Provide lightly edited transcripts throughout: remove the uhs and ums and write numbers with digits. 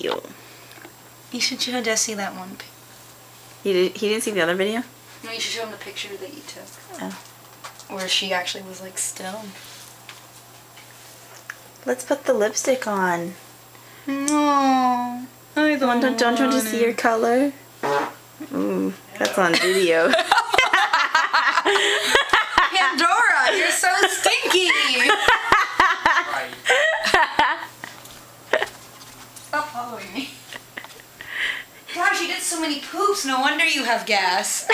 video. You should show Jesse that one. He didn't see the other video? No, you should show him the picture that you took. Oh. Where she actually was like still. Let's put the lipstick on. No. I Don't you want to see your color? Ooh, that's on video. Pandora, you're so stinky. Stop following me. Gosh, you did so many poops. No wonder you have gas.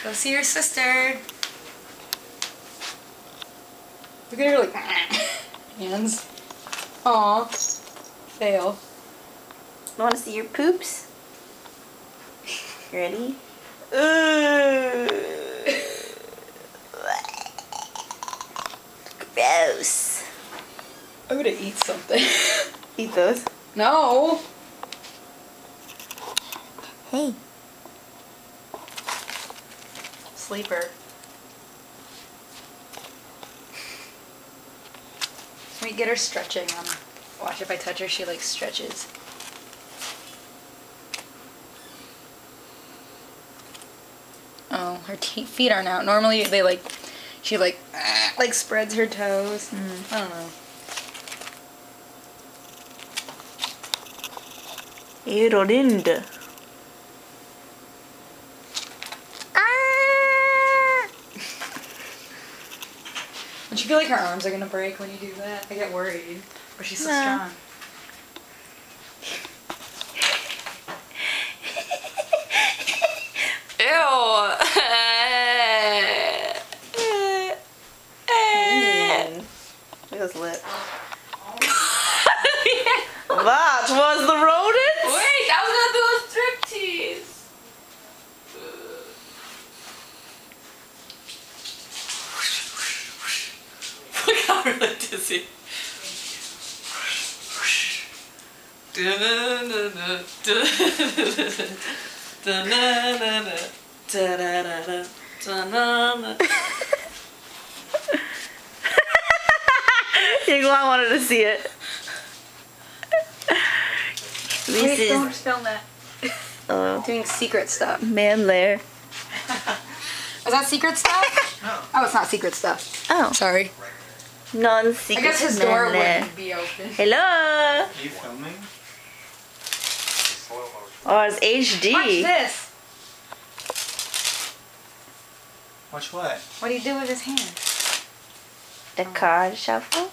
Go see your sister. Look at her like hands. Aw. Fail. You want to see your poops? Ready? Gross. I'm gonna eat something. Eat those. No. Hey. Sleeper. We get her stretching on. Watch, if I touch her, she like stretches. Oh, her feet aren't out. Normally they like, she like spreads her toes. I don't know. Erolinda. Don't you feel like her arms are gonna break when you do that? I get worried. But she's so strong. Ew. Look at his lip. That was the rodent? Wait, I was gonna do a striptease. Look how really dizzy. Yiguan wanted to see it. This Don't is film that. Doing secret stuff. man lair. Is that secret stuff? No. Oh, it's not secret stuff. Oh, Sorry. non-secret. I guess his man door lair. wouldn't be open. Hello. Are you filming? Oh, it's HD. Watch this. Watch what? What do you do with his hand? The card shuffle.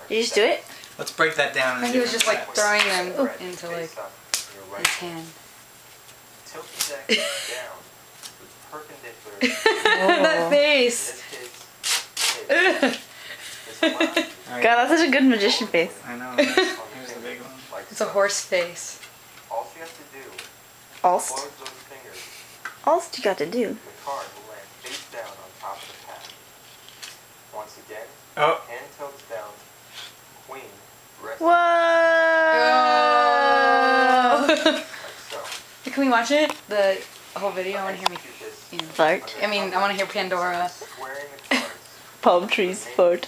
Did you just do it? Let's break that down. And he was just like throwing them into like his hand. Tilt the deck down with perpendicular. That face. God, that's such a good magician face. I know. Here's the big one. It's a horse face. All you have to do is Alst. close those fingers. Alst you got to do. The card will land face down on top of the pack. Once again, Oh. hand tilts down. Queen. Rest Whoa! like so. Can we watch it? The whole video? I want to hear me. Execute this Fart. I mean, I want to hear Pandora. squaring the cards. Palm trees fart.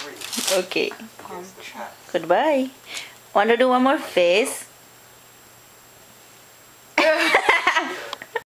Okay. Against the pack. Goodbye. Want to do one more face?